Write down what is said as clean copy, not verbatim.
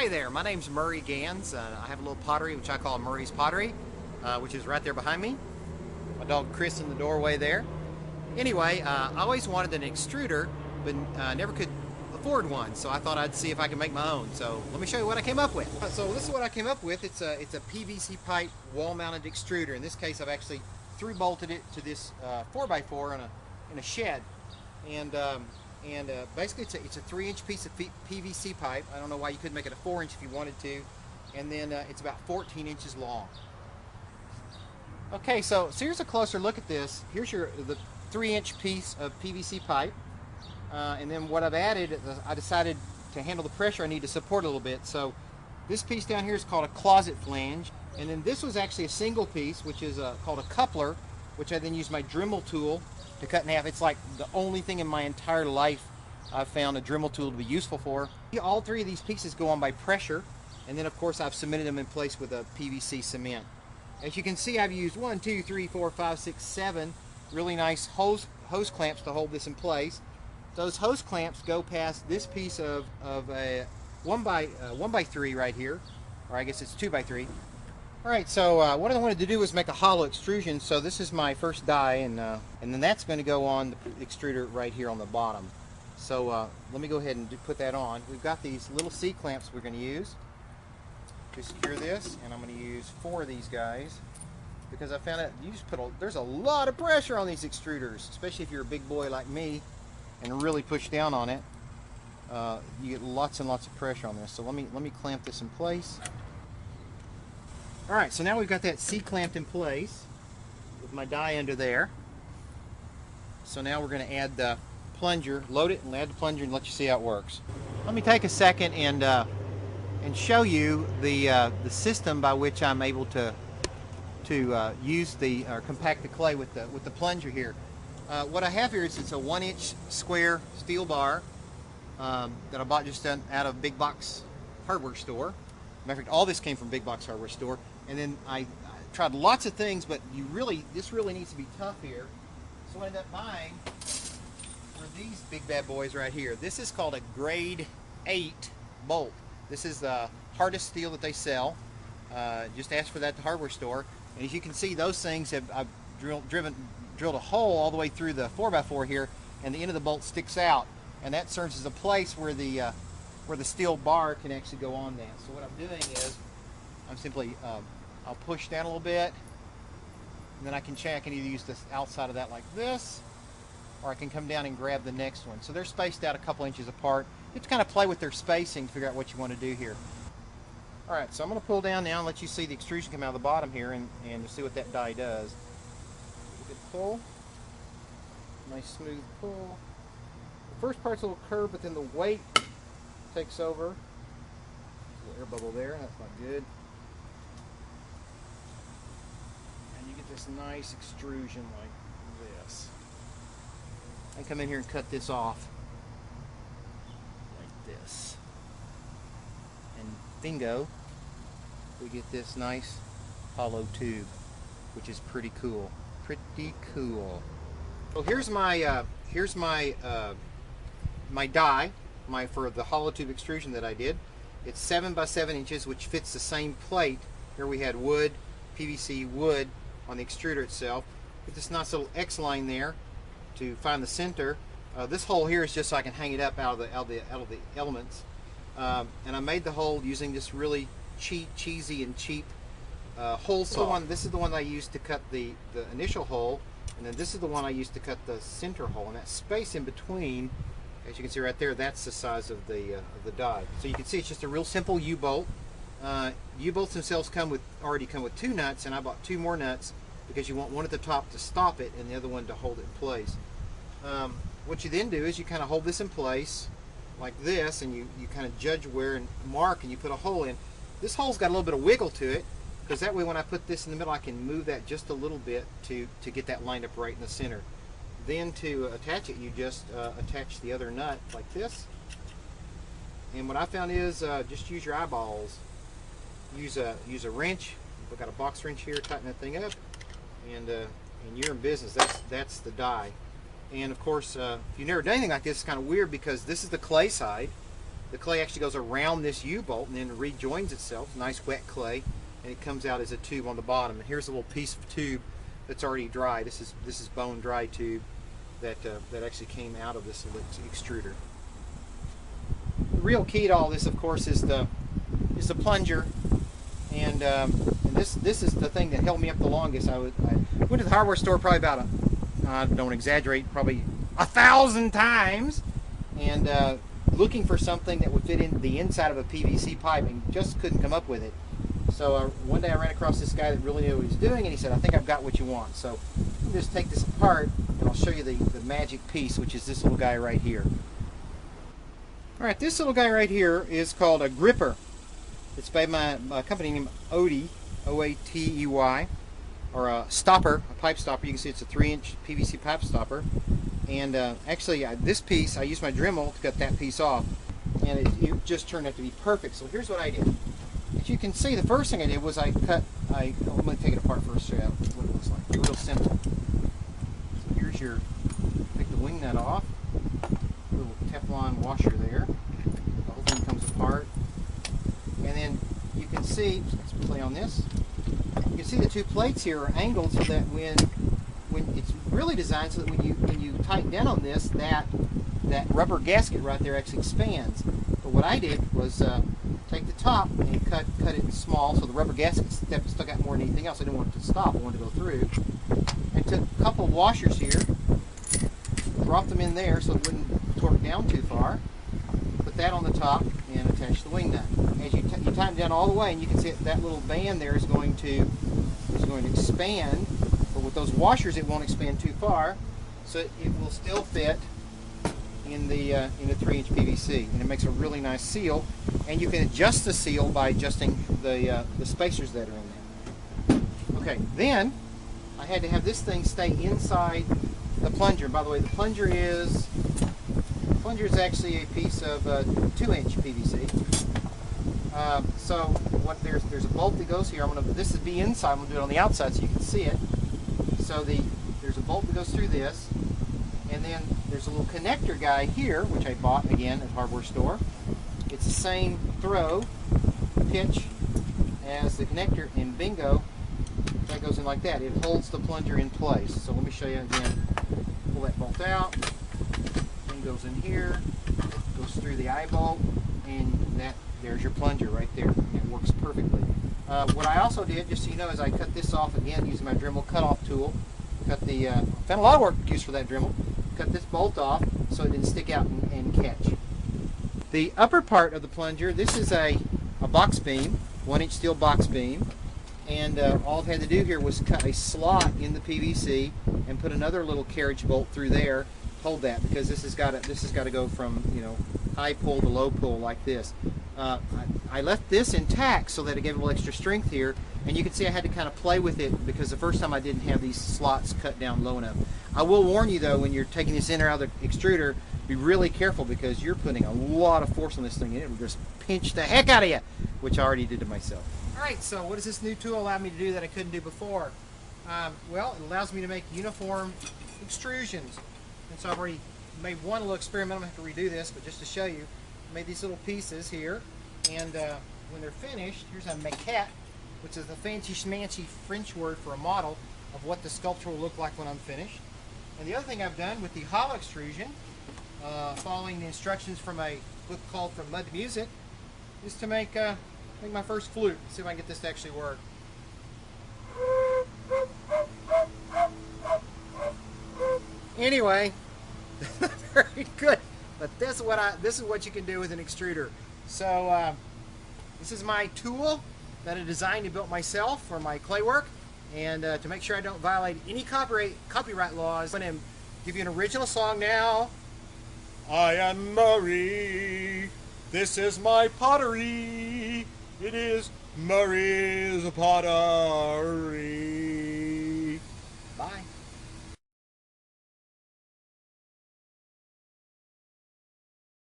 Hi there, my name's Murry Gans. I have a little pottery which I call Murray's Pottery, which is right there behind me. My dog Chris in the doorway there. Anyway, I always wanted an extruder, but never could afford one, so I thought I'd see if I could make my own. So let me show you what I came up with. So this is what I came up with. It's a PVC pipe wall-mounted extruder. In this case, I've actually bolted it to this 4x4 in a shed, and basically it's a 3-inch piece of PVC pipe. I don't know why you couldn't make it a 4-inch if you wanted to, and then it's about 14 inches long. Okay, so here's a closer look at this. Here's the 3-inch piece of PVC pipe, and then what I've added, I decided to handle the pressure I need to support a little bit. So this piece down here is called a closet flange, and then this was actually a single piece, which is called a coupler, which I then use my Dremel tool to cut in half. It's like the only thing in my entire life I've found a Dremel tool to be useful for. All three of these pieces go on by pressure, and then of course I've cemented them in place with a PVC cement. As you can see, I've used 1, 2, 3, 4, 5, 6, 7 really nice hose clamps to hold this in place. Those hose clamps go past this piece of a 1x3 right here, or I guess it's 2x3. Alright, so what I wanted to do was make a hollow extrusion. So this is my first die, and then that's going to go on the extruder right here on the bottom. So let me go ahead and put that on. We've got these little C-clamps we're going to use to secure this, and I'm going to use 4 of these guys because I found out there's a lot of pressure on these extruders, especially if you're a big boy like me and really push down on it. You get lots and lots of pressure on this. So let me clamp this in place. Alright, so now we've got that C-clamped in place with my die under there. So now we're going to add the plunger, load it and add the plunger and let you see how it works. Let me take a second and show you the system by which I'm able to use compact the clay with the plunger here. What I have here is it's a 1-inch square steel bar that I bought just out of Big Box hardware store. Matter of fact, all this came from Big Box hardware store. And then I tried lots of things, but this really needs to be tough here. So what I ended up buying were these big bad boys right here. This is called a grade 8 bolt. This is the hardest steel that they sell. Just ask for that at the hardware store. And as you can see, those things I've drilled a hole all the way through the 4x4 here, and the end of the bolt sticks out, and that serves as a place where the steel bar can actually go on that. So what I'm doing is I'm simply I'll push down a little bit, and then I can either use the outside of that like this, or I can come down and grab the next one. So they're spaced out a couple inches apart. You have to kind of play with their spacing to figure out what you want to do here. Alright, so I'm going to pull down now and let you see the extrusion come out of the bottom here, and you'll see what that die does. Good pull. Nice smooth pull. The first part's a little curved, but then the weight takes over. A little air bubble there, that's not good. And you get this nice extrusion like this. I come in here and cut this off like this. And bingo, we get this nice hollow tube, which is pretty cool. Pretty cool. So here's my my die for the hollow tube extrusion that I did. It's 7 by 7 inches, which fits the same plate. Here we had wood, PVC wood on the extruder itself. Put this nice little X line there to find the center. This hole here is just so I can hang it up out of the elements. And I made the hole using this really cheesy and cheap hole saw. This is the one that I used to cut the initial hole, and then this is the one I used to cut the center hole. And that space in between, as you can see right there, that's the size of the die. So you can see it's just a real simple U-bolt. U-bolts themselves already come with 2 nuts, and I bought 2 more nuts because you want one at the top to stop it and the other one to hold it in place. What you then do is you kind of hold this in place like this, and you kind of judge where and mark, and you put a hole in. This hole's got a little bit of wiggle to it, because that way when I put this in the middle, I can move that just a little bit to get that lined up right in the center. Then to attach it, you just attach the other nut like this. And what I found is just use your eyeballs. Use a wrench. We've got a box wrench here, tighten that thing up, and you're in business. That's the die. And of course, if you've never done anything like this, it's kind of weird because this is the clay side, The clay actually goes around this U-bolt and then rejoins itself. Nice wet clay, and it comes out as a tube on the bottom. And here's a little piece of tube that's already dry. This is bone dry tube that actually came out of this extruder. The real key to all this, of course, is the plunger, and this is the thing that held me up the longest. I went to the hardware store probably about I don't exaggerate, probably 1,000 times, and looking for something that would fit in the inside of a PVC pipe, and just couldn't come up with it. So one day I ran across this guy that really knew what he was doing, and he said, "I think I've got what you want." So let me just take this apart, and I'll show you the magic piece, which is this little guy right here. All right, this little guy right here is called a gripper. It's by my company named Oatey, O-A-T-E-Y, or a stopper, a pipe stopper. You can see it's a 3-inch PVC pipe stopper. And actually, this piece, I used my Dremel to cut that piece off, and it just turned out to be perfect. So here's what I did. As you can see, the first thing I did was I'm going to take it apart first, show you what it looks like. It's real simple. So here's take the wing nut off. Little Teflon washer there. The whole thing comes apart. And then you can see, let's play on this. You can see the two plates here are angled so that when it's really designed so that when you tighten down on this, that rubber gasket right there actually expands. But what I did was take the top and cut it small so the rubber gasket stuck out more than anything else. I didn't want it to stop, I wanted to go through. And took a couple of washers here, dropped them in there so it wouldn't torque down too far. Put that on the top and attach the wing nut. As you tighten down all the way, and you can see that little band there is going to expand. But with those washers, it won't expand too far, so it will still fit in the 3-inch PVC, and it makes a really nice seal. And you can adjust the seal by adjusting the spacers that are in there. Okay, then I had to have this thing stay inside the plunger. And by the way, the plunger is actually a piece of 2-inch PVC. So there's a bolt that goes here. This is be inside. I'm going to do it on the outside so you can see it. So there's a bolt that goes through this, and then there's a little connector guy here, which I bought again at the hardware store. It's the same throw pitch as the connector, and bingo, that goes in like that. It holds the plunger in place. So let me show you again. Pull that bolt out. Thing goes in here, goes through the eye bolt, and there's your plunger right there. It works perfectly. What I also did, just so you know, is I cut this off again using my Dremel cutoff tool. Found a lot of work used for that Dremel. Cut this bolt off so it didn't stick out and catch. The upper part of the plunger, this is a box beam, 1-inch steel box beam, and all I had to do here was cut a slot in the PVC and put another little carriage bolt through there. Hold that, because this has got to go from high pull to low pull like this. I left this intact so that it gave a little extra strength here, and you can see I had to kind of play with it because the first time I didn't have these slots cut down low enough. I will warn you though, when you're taking this in or out of the extruder, be really careful because you're putting a lot of force on this thing and it will just pinch the heck out of you, which I already did to myself. Alright, so what does this new tool allow me to do that I couldn't do before? Well, it allows me to make uniform extrusions. And so I've already made one little experiment. I'm going to have to redo this, but just to show you, I made these little pieces here, and when they're finished, here's a maquette, which is the fancy schmancy French word for a model of what the sculpture will look like when I'm finished. And the other thing I've done with the hollow extrusion, following the instructions from a book called From Mud to Music, is to make my first flute. See if I can get this to actually work. Anyway, very good. But this is what you can do with an extruder. So this is my tool that I designed and built myself for my clay work. And to make sure I don't violate any copyright laws, I'm going to give you an original song now. I am Murry. This is my pottery. It is Murray's pottery.